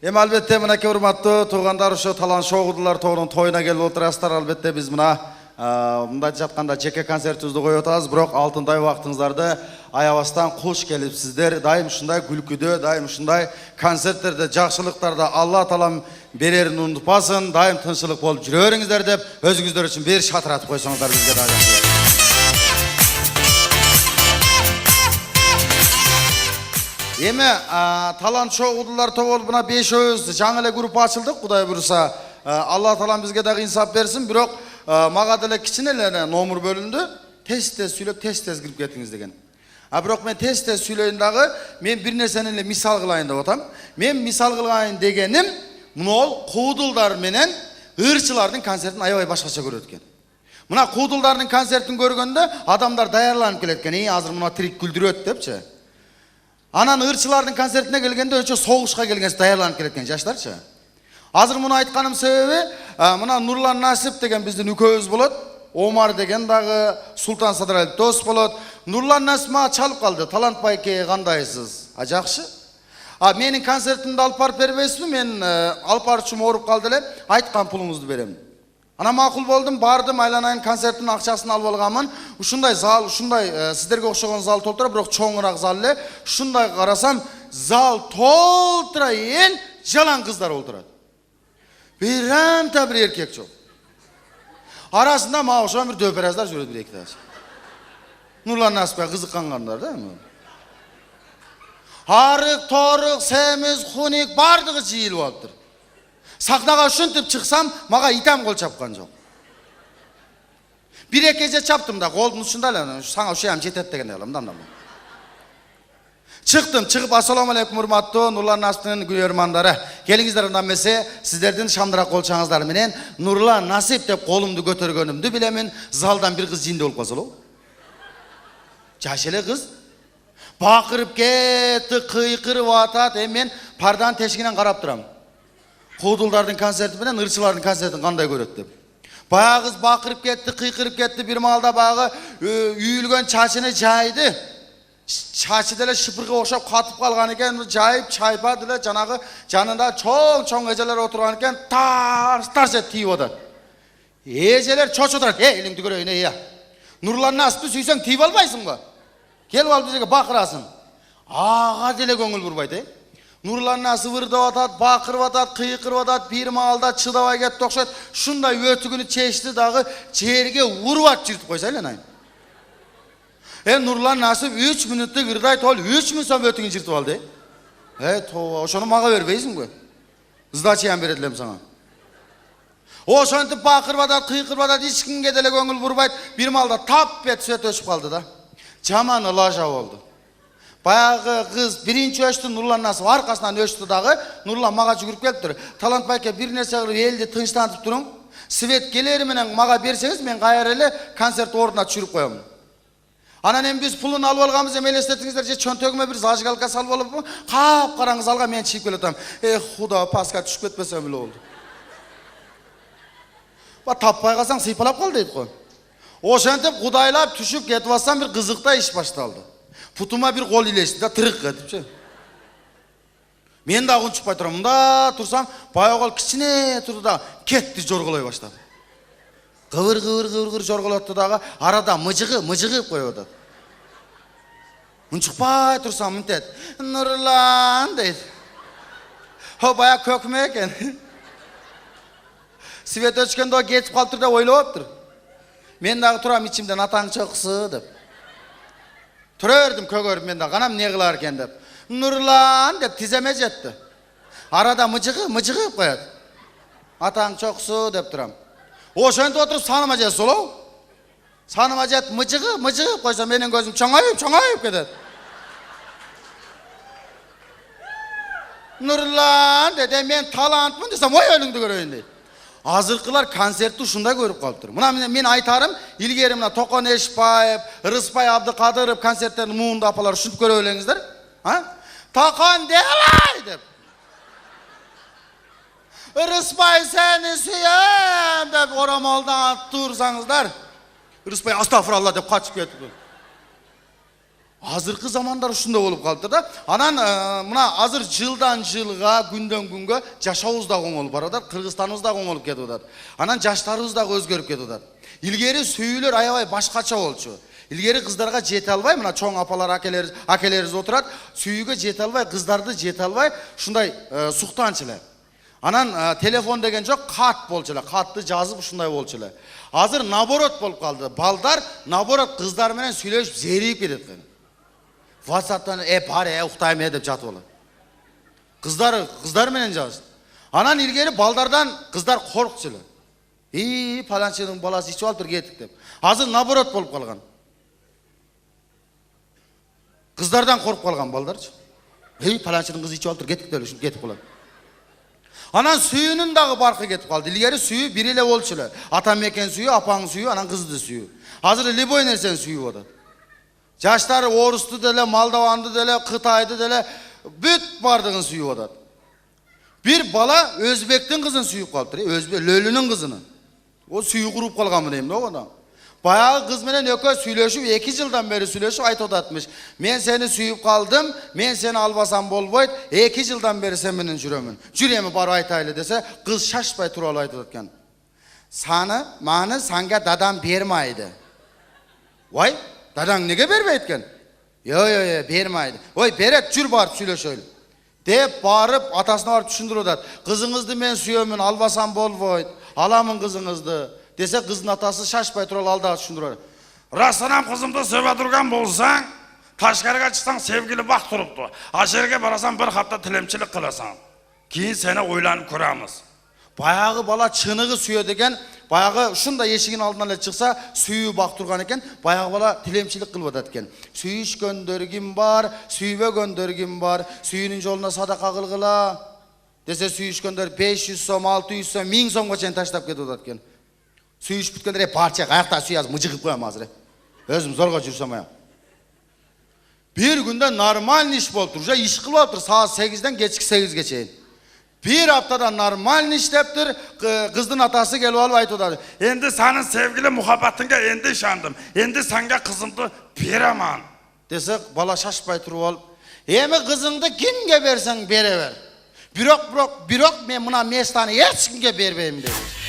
Albatta mınaki hurmatlı tuğanдар uşu Talan Şoğudular тобунун toyuna келип отурасыздар. Albatta biz mына мындай жатканда жеке концертибизди коюп атабыз, бирок алтындай убактыңыздарды аябастан куш келипсиздер. Дайым ушундай күлкүдө, дайым ушундай концерттерде, жакшылыктарда Алла Таалам берерин унутпасын, дайым тынччылык болуп жүрө бериңиздер деп өзүңүздөр үчүн бир шатыратып койсоңуздар бизге дагы. Эми Талант Шоғудулар тобу мына 5 жаңы эле группа ачылдык. Кудай буюрса, Алла Таалам бизге дагы инсап берсин. Бирок мага деле кичине эле номер бөлүндү. Тез-тез сүйлөп, тез-тез кирип кетиңиз деген. Бирок мен тез-тез сүйлөйүн дагы, мен бир нерсени эле мисал кылайын деп атам. Мен мисал кылайын дегеним, мына Куудулдар менен ырчылардын концертин аябай башкача көрөт экен. Мына Куудулдардын концертин көргөндө адамдар даярданып келет экен. Азыр мына трик күлдүрөт депчи. Анан ырчылардын концертине келгенде өчө согушка келгенсиз даярданып келеткен жаштарчы. Азыр муну айтканым себеби, мына Нурлан Насип деген биздин үкөөбүз болот. Омар деген дагы Султан Садыралиев дос болот. Нурлан Насип мага чалып калды. Талант байке кандайсыз? Жакшы. Менин концертимди алып барып бербейсизби? Мен алып барчум ооруп калды эле. Айткан пулуңузду берем. Ана макул болдум, бардым, айланайын концерттин акчасын алып алганмын. Ушундай зал, ушундай сиздерге окшогон зал толтура, бирок чоңураак зал эле. Ушундай карасам, зал толтура эл жалаң кыздар отурат. Бирамта бир эркек жок. Арасында мага окшогон бир дөпераздар жүрөт бир эки таш. Нурлан Насипке кызыккангандар да. Арык, торук, семиз, хуник бардыгы жыйылып алыптыр. Сахнага ушинтип чыксам, мага итам кол чапкан жок. Бир эки эже чаптым да, колдун ушундай эле, сага ушуям жетет деген эле, мындан. Чыктым, чыгып ассаламу алейкум урматтуу Нурлан Насиптин көрөрмандары. Келиңиздер анда эмесе, сиздердин шамдыраак кол чаңыздар менен Нурлан Насип деп колумду көтөргөнүмдү билемин. Залдан бир кыз жинде болуп калса болобу? Жаш эле кыз. Бакырып кетти, кыйкырып атат. Мен парданын тешигинен карап турам. Куудулдардын концерти менен ырчылардын концертин кандай көрөт деп. Баягы кыз бакырып кетти, кыйкырып кетти, бир маалда баягы үйүлгөн чачыны жайды. Чачы деле шыпырга окшоп катып калган экен, жайып чайпады эле, жанагы жанында чоң эжелер отурган экен, тарс тийип атат. Эжелер чочотат, элиңди көрөйүн, Нурлан Насипти сүйсөң тийип албайсыңбы? Келип алып бизге бакырасың. Ага деле көңүл бурбайт, Нурлан Насип ырдап атат, бакырып атат, кыйкырып атат, бир маалда чыдабай кетти окшойт. Ушундай өтүгүнү чечти дагы жерге урбап жыртып койсо эле. Нурлан Насип 3 мүнөттүк ырдайт, ол 3000 сом өтүгүн жыртып алды. Ошону мага бербейсиңби? Сдачаям берет элем сага. Ошентип бакырып атат, кыйкырып атат, эч кимге деле көңүл бурбайт. Бир маалда тап бет сөт өчүп калды да. Жаман лажа болду. Баягы кыз биринчи өчтү, Нурлан Насип аркасынан өчтү дагы. Нурлан мага жүгүрүп келиптир. Талант байке бир нерсе кылып элди тынчтантып туруң. Свет келери менен мага берсеңиз, мен кайра эле концерт ордуна түшүрүп коем. Анан эми биз пулун алып алганбыз, эми элестетиңиздер, же чөнтөгүмө бир зажигалка салып алыпмы? Кап-караңгы залга мен чыгып келатам. Худа, паска түшүп кетпесем эле болду. Таппай калсаң сыйпалап кал дейт го. Ошентип кудайлап түшүп кетип алсам, бир кызыктай иш башталды. Путума бир кол илешти да, тырык кетипчи. Мен дагы унчукпай турам. Мында турсам, баягы кол кичине турду да, кетти жорголой баштады. Кывыр жорголотту дагы, арада мыжыгып коюп атат. Унчукпай турсам мынтет. Нурлан дейт. Баягы көкмө экен. Свет өчкөндө кетип калыптыр деп ойлоп аптыр. Мен дагы турам ичимден атаң чыксы деп. Тура бердим көгөрүп, мен дагы анам эмне кылар экен деп. Нурлан деп тиземе жетти. Арада мыжыгып коет. Атаң чоксу деп турам. Ошентип отуруп саныма жетсе болобу? Саныма жет мыжыгып койсо менин көзүм чоңоюп кетет. Нурлан деди, мен талантмын десем, ой өлүңдү көрөйүн дейт. Азыркылар концертти ушундай көрүп калыптыр. Мына мен айтарым, илгери мына Токон Эшпаев, Рыспай Абдыкадыров концерттерин муунда апалар ушинтип көрө белеңиздер. Токон делай деп. Рыспай сени сүйем деп орамалдан турсаңыздар. Рыспай астагфиралла деп качып кетти. Azırkı zamanlar uşunda olup kaldı da. Anan mına azır жылдан жылга, günden günge жашообуз да оңолуп барат, Кыргызстаныбыз да оңолуп кетип атат. Анан жаштарыбыз да өзгөрүп кетип атат. Илгери сүйүүлөр аябай башкача болчу. Илгери кыздарга жете албай, мына чоң апалар, акелерибиз отурат, сүйүүгө жете албай, кыздарды жете албай, ушундай суктанчу эле. Анан телефон деген жок, кат болчу эле, катты жазып ушундай болчу эле. Азыр наоборот болуп калды. Балдар наоборот кыздар менен сүйлөшүп зерип кетет экен. WhatsApp'tan pare uktayım деп жатып алат. Kızlar менен жазышты. Анан илгери балдардан кыздар коркчу эле. Паланчынын баласы ичип алыптыр кетик деп. Азыр наоборот болуп калган. Кыздардан коркуп калган балдарчы. Паланчынын кызы ичип алыптыр кетик деп ушинтип кетип калат. Анан сүйүүнүн дагы баркы кетип калды. Илгери сүйүү бир эле болчу эле. Ата мекен сүйүү, апаң сүйүү, анан кызды сүйүү. Азыр любой нерсени сүйүп атат. Жаштары орусту деле, молдованды деле, кытайды деле бүт бардыгын сүйүп атат. Бир бала өзбектин кызын сүйүп калыптыр, лөлүнүн кызын. О сүйүү куруп калганмы дейм да ого. Баягы кыз менен экөө сүйлөшүп, 2 жылдан бери сүйлөшүп айтып ататмыш. Мен сени сүйүп калдым, мен сени албасам болбойт, 2 жылдан бери сен менен жүрөмүн. Жүрөмү барып айтайлы десе, кыз шашпай туруп алып айтып аткан. Саны, маны санга дадам бермайды. Вай, dadan nege bermeydi eken? Yo, bermeydi. Oy, beret, jür barıp süйлөшөлү. Dep barıp, atasına barıp düşündürüp atat. Kızыңызды men süyömün, albasam bolboyt, alamın kızыңızdı. Dese kızın atası şaşpay tural aldağı düşündürüp. Rastanam kızımdı söve durgan bolsaң, Taşkariga çıksan sevgili bak turuptu. Aşerge barasan bir hafta tilemçilik kılasan. Keyin seni oylanıp köramiz. Баягы бала чыныгы сүйөт экен, баягы ушундай эшигин алдынан эле чыкса, сүйүү бак турган экен, баягы бала тилемчилик кылып атат экен. Сүйүшкөндөр ким бар, сүйбөгөндөр ким бар, сүйүүнүн жолуна садака кылгыла. Десе сүйүшкөндөр 500 сом, 600 сом, 1000 сомго чейин таштап кетип атат экен. Сүйүшүп бүткөндөр парча аякта сүйөз, мыжыгып коем азыр. Өзүм зорго жүрсөм ая. Bir günde normal iş boluptur. Уже iş kılıp atır saat 8'den geçki 8'ge çeyin. Bir haftada normal işleptir. Kızdın atası gelip alıp aytıp. Endi senin sevgili muhabbetinge endi işandım. Endi sana kızımdı beremem. Desek bala şaşpay turup alıp. Emi kızыңды kimge versen bere ver. Birok men buna mestani hiç kimge bermeyim dedi.